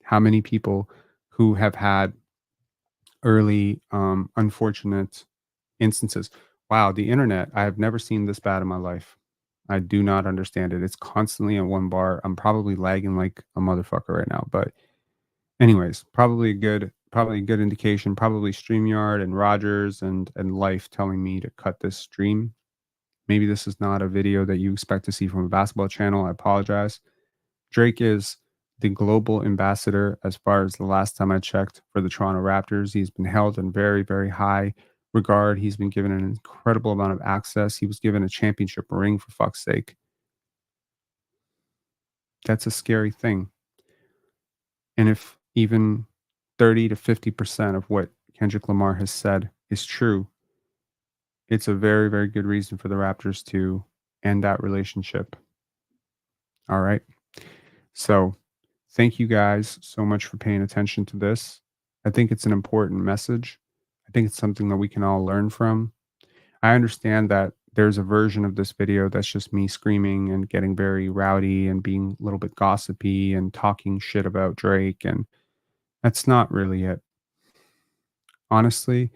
S3: How many people who have had early unfortunate instances? Wow, the internet, I have never seen this bad in my life. I do not understand it. It's constantly at one bar. I'm probably lagging like a motherfucker right now, but anyways, probably a good indication, probably StreamYard and Rogers and Life telling me to cut this stream. Maybe this is not a video that you expect to see from a basketball channel. I apologize. Drake is the global ambassador as far as the last time I checked for the Toronto Raptors. He's been held in very, very high regard. He's been given an incredible amount of access. He was given a championship ring, for fuck's sake. That's a scary thing. And if even 30 to 50% of what Kendrick Lamar has said is true, it's a very, very good reason for the Raptors to end that relationship. All right. So, thank you guys so much for paying attention to this. I think it's an important message. I think it's something that we can all learn from. I understand that there's a version of this video that's just me screaming and getting very rowdy and being a little bit gossipy and talking shit about Drake. And that's not really it. Honestly,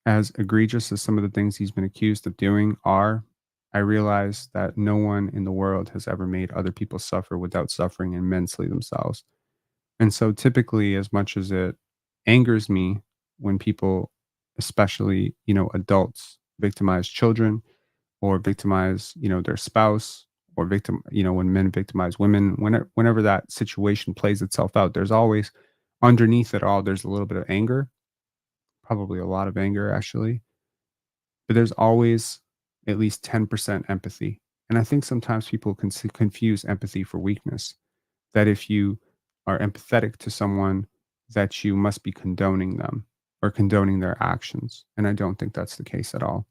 S3: as egregious as some of the things he's been accused of doing are, I realize that no one in the world has ever made other people suffer without suffering immensely themselves. And so typically, as much as it angers me when people, especially, adults, victimize children or victimize, their spouse, or when men victimize women. Whenever that situation plays itself out, there's always, underneath it all, there's a little bit of anger, probably a lot of anger actually, but there's always at least 10% empathy. And I think sometimes people can confuse empathy for weakness, that if you are empathetic to someone, that you must be condoning them or condoning their actions. And I don't think that's the case at all.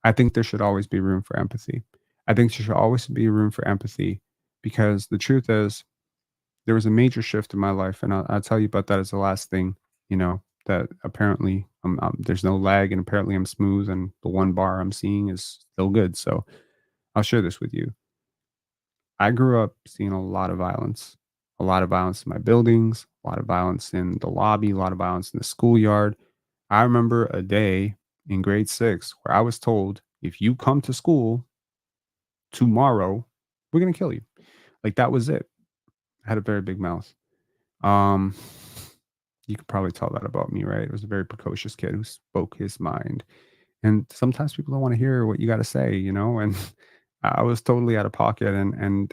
S3: I think there should always be room for empathy. I think there should always be room for empathy, because the truth is, there was a major shift in my life. And I'll tell you about that as the last thing, that apparently there's no lag, and apparently I'm smooth, and the one bar I'm seeing is still good. So I'll share this with you. I grew up seeing a lot of violence in my buildings, a lot of violence in the lobby, a lot of violence in the schoolyard. I remember a day in grade 6 where I was told, if you come to school tomorrow, we're going to kill you. Like, that was it. I had a very big mouth. Um, you could probably tell that about me, right? I was a very precocious kid who spoke his mind. And sometimes people don't want to hear what you got to say, and I was totally out of pocket, and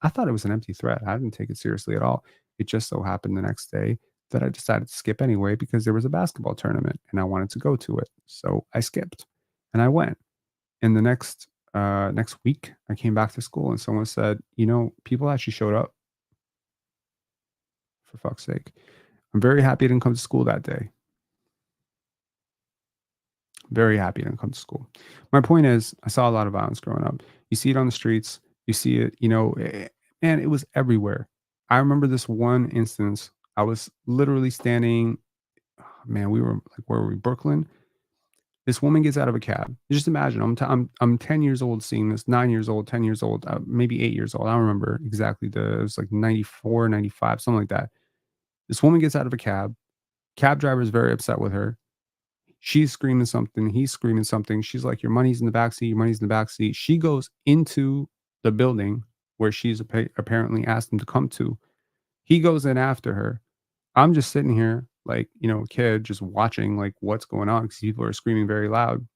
S3: I thought it was an empty threat. I didn't take it seriously at all. It just so happened the next day that I decided to skip anyway, because there was a basketball tournament and I wanted to go to it. So I skipped and I went. And the next week I came back to school and someone said, people actually showed up, for fuck's sake. I'm very happy I didn't come to school that day. Very happy I didn't come to school. My point is, I saw a lot of violence growing up. You see it on the streets. You see it, and it was everywhere. I remember this one instance. I was literally standing. Oh, man, we were like, where were we? Brooklyn. This woman gets out of a cab. Just imagine, I'm 10 years old seeing this, 9 years old, 10 years old, maybe 8 years old. I don't remember exactly. It was like 94, 95, something like that. This woman gets out of a cab. Cab driver is very upset with her. She's screaming something. He's screaming something. She's like, your money's in the backseat. Your money's in the backseat. She goes into the building where she's apparently asked him to come to. He goes in after her. I'm just sitting here like, a kid just watching like what's going on, because people are screaming very loud.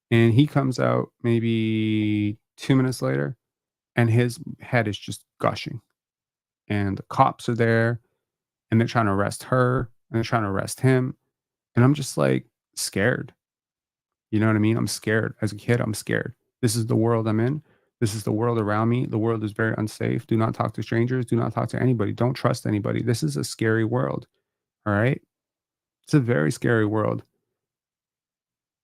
S3: And he comes out maybe 2 minutes later, and his head is just gushing. And the cops are there, and they're trying to arrest her, and they're trying to arrest him. And I'm just like scared. You know what I mean? I'm scared. As a kid, I'm scared. This is the world I'm in. This is the world around me. The world is very unsafe. Do not talk to strangers. Do not talk to anybody. Don't trust anybody. This is a scary world. All right. It's a very scary world.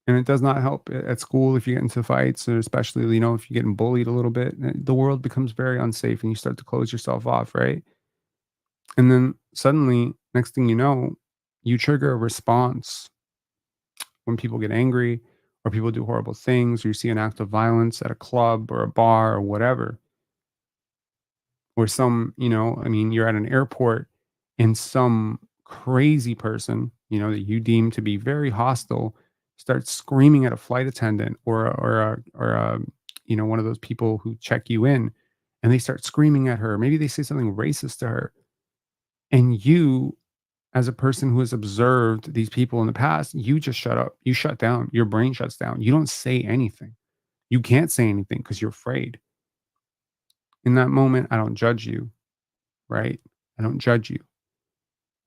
S3: And it does not help at school if you get into fights, or especially, if you're getting bullied a little bit. The world becomes very unsafe and you start to close yourself off. Right. And then suddenly, next thing you know, you trigger a response when people get angry, or people do horrible things, or you see an act of violence at a club or a bar or whatever, or I mean, you're at an airport and some crazy person, that you deem to be very hostile, starts screaming at a flight attendant, or one of those people who check you in, and they start screaming at her. Maybe they say something racist to her, and you, as a person who has observed these people in the past, you just shut up. You shut down. Your brain shuts down. You don't say anything. You can't say anything because you're afraid. In that moment, I don't judge you, right? I don't judge you.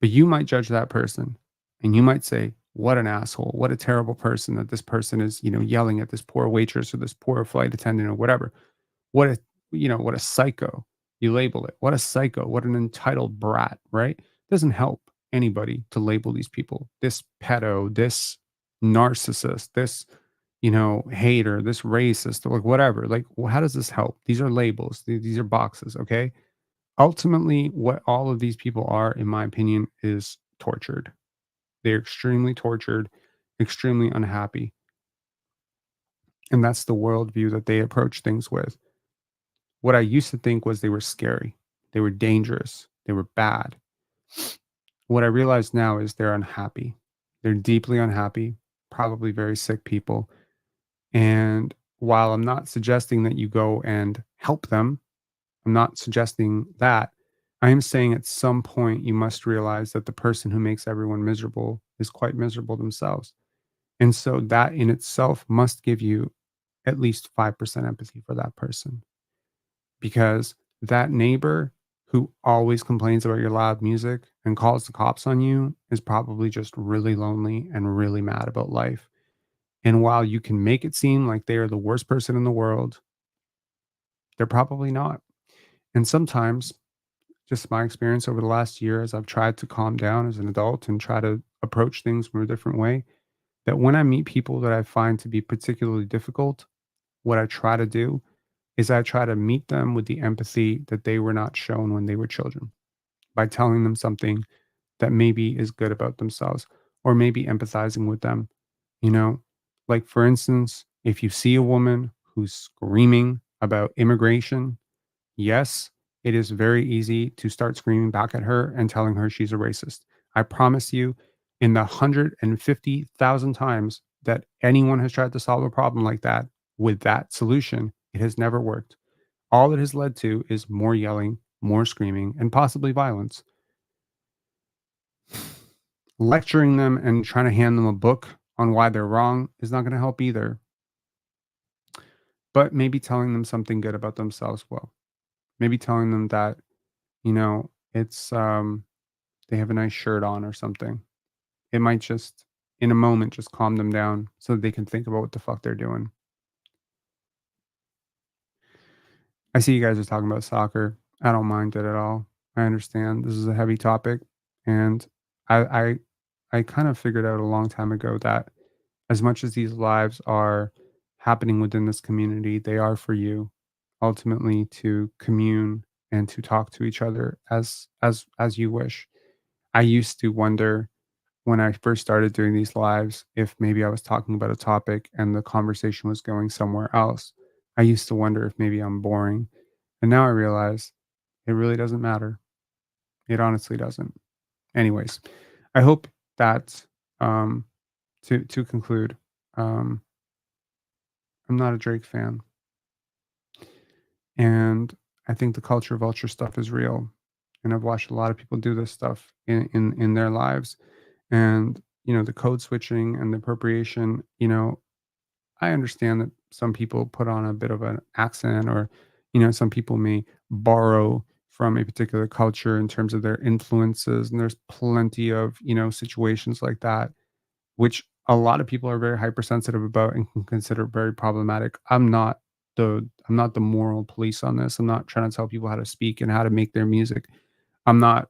S3: But you might judge that person, and you might say, what an asshole. What a terrible person that this person is, yelling at this poor waitress or this poor flight attendant or whatever. What a, what a psycho. You label it. What a psycho. What an entitled brat, right? Doesn't help anybody to label these people. This pedo, this narcissist, this, hater, this racist, or like whatever. Like, well, how does this help? These are labels. These are boxes. Okay. Ultimately, what all of these people are, in my opinion, is tortured. They're extremely tortured, extremely unhappy. And that's the worldview that they approach things with. What I used to think was they were scary, they were dangerous, they were bad. What I realize now is they're unhappy. They're deeply unhappy, probably very sick people. And while I'm not suggesting that you go and help them, I'm not suggesting that. I am saying at some point you must realize that the person who makes everyone miserable is quite miserable themselves. And so that in itself must give you at least 5% empathy for that person, because that neighbor who always complains about your loud music and calls the cops on you is probably just really lonely and really mad about life. And while you can make it seem like they are the worst person in the world, they're probably not. And sometimes, just my experience over the last year as I've tried to calm down as an adult and try to approach things from a different way, that when I meet people that I find to be particularly difficult, what I try to do is I try to meet them with the empathy that they were not shown when they were children by telling them something that maybe is good about themselves or maybe empathizing with them. You know, like for instance, if you see a woman who's screaming about immigration, yes, it is very easy to start screaming back at her and telling her she's a racist. I promise you, in the 150,000 times that anyone has tried to solve a problem like that with that solution, it has never worked. All it has led to is more yelling, more screaming, and possibly violence. Lecturing them and trying to hand them a book on why they're wrong is not going to help either. But maybe telling them something good about themselves will. Maybe telling them that, it's they have a nice shirt on or something. It might just in a moment just calm them down so that they can think about what the fuck they're doing. I see you guys are talking about soccer. I don't mind it at all. I understand this is a heavy topic, and I I I kind of figured out a long time ago that as much as these lives are happening within this community, they are for you ultimately to commune and to talk to each other as you wish. I used to wonder when I first started doing these lives if maybe I was talking about a topic and the conversation was going somewhere else. I used to wonder if maybe I'm boring. And now I realize it really doesn't matter. It honestly doesn't. Anyways, I hope that um to conclude, um I'm not a Drake fan, and I think the culture of ultra stuff is real. And I've watched a lot of people do this stuff in their lives, and the code switching and the appropriation. I understand that some people put on a bit of an accent, or some people may borrow from a particular culture in terms of their influences, and there's plenty of situations like that, which a lot of people are very hypersensitive about and can consider very problematic. I'm not the moral police on this. I'm not trying to tell people how to speak and how to make their music. I'm not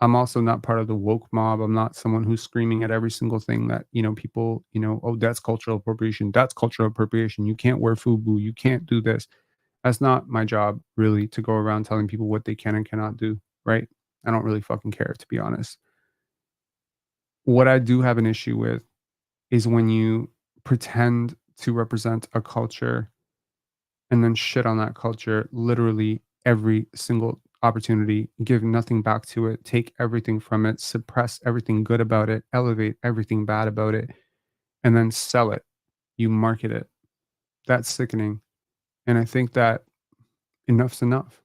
S3: I'm also not part of the woke mob. I'm not someone who's screaming at every single thing that, people, oh, that's cultural appropriation. That's cultural appropriation. You can't wear FUBU. You can't do this. That's not my job, really, to go around telling people what they can and cannot do, right? I don't really fucking care, to be honest. What I do have an issue with is when you pretend to represent a culture and then shit on that culture literally every single opportunity, give nothing back to it, take everything from it, suppress everything good about it, elevate everything bad about it, and then sell it. You market it. That's sickening. And I think that enough's enough.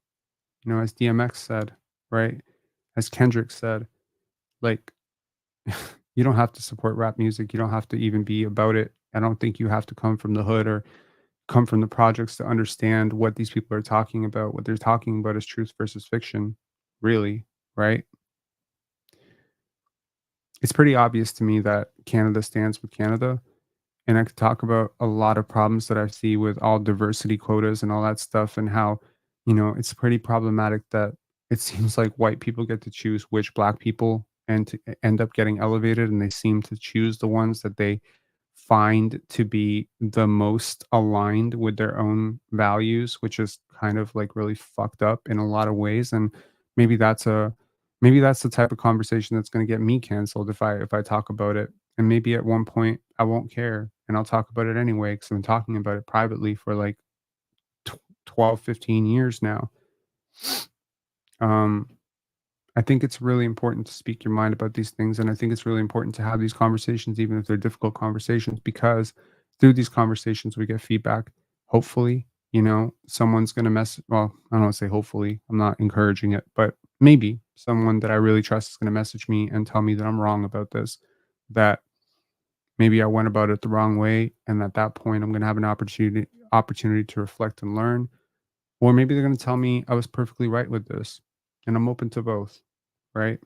S3: As DMX said, right? As Kendrick said, like, you don't have to support rap music. You don't have to even be about it. I don't think you have to come from the hood or come from the projects to understand what these people are talking about. What they're talking about is truth versus fiction, really, right? It's pretty obvious to me that Canada stands with Canada. And I could talk about a lot of problems that I see with all diversity quotas and all that stuff, and how, it's pretty problematic that it seems like white people get to choose which black people and to end up getting elevated, and they seem to choose the ones that they find to be the most aligned with their own values, which is kind of like really fucked up in a lot of ways. And maybe that's a maybe that's the type of conversation that's going to get me canceled if I talk about it. And maybe at one point I won't care and I'll talk about it anyway because I've been talking about it privately for like 12, 15 years now. Um, I think it's really important to speak your mind about these things. And I think it's really important to have these conversations, even if they're difficult conversations, because through these conversations, we get feedback. Hopefully, someone's going to well, I don't want to say hopefully, I'm not encouraging it, but maybe someone that I really trust is going to message me and tell me that I'm wrong about this, that maybe I went about it the wrong way, and at that point I'm going to have an opportunity to reflect and learn, or maybe they're going to tell me I was perfectly right with this, and I'm open to both, right?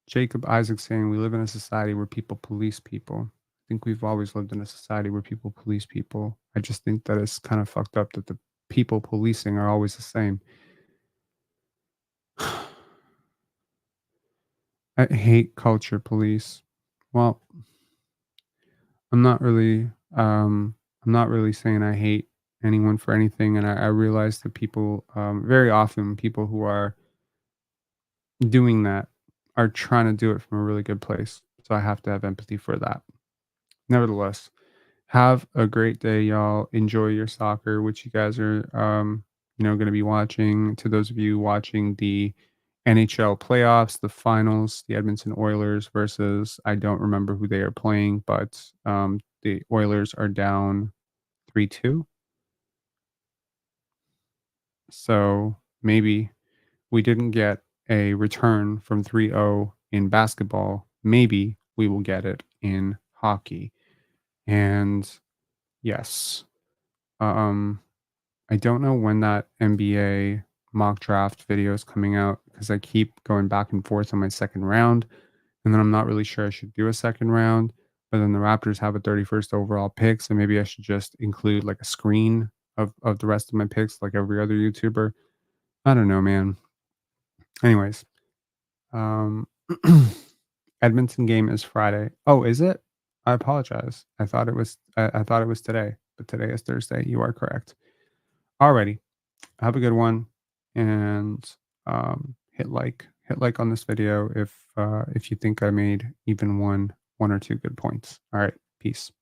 S3: Jacob Isaac saying we live in a society where people police people. I think we've always lived in a society where people police people. I just think that it's kind of fucked up that the people policing are always the same. I hate culture police. Well, I'm not really I'm not really saying I hate anyone for anything, and I realize that people very often people who are doing that are trying to do it from a really good place. So I have to have empathy for that. Nevertheless, have a great day, y'all. Enjoy your soccer, which you guys are, going to be watching. To those of you watching the NHL playoffs, the finals, the Edmonton Oilers versus I don't remember who they are playing, but the Oilers are down 3-2. So maybe we didn't get a return from 3-0 in basketball. Maybe we will get it in hockey. And yes, um, I don't know when that NBA mock draft video is coming out because I keep going back and forth on my second round. And then I'm not really sure I should do a second round. But then the Raptors have a 31st overall pick. So maybe I should just include like a screen of the rest of my picks like every other YouTuber. I don't know, man. Anyways, um, Edmonton game is Friday. Oh, is it? I apologize. I thought it was today, but today is Thursday. You are correct. Alrighty. Have a good one, and hit like on this video if you think I made even one or two good points. All right, peace.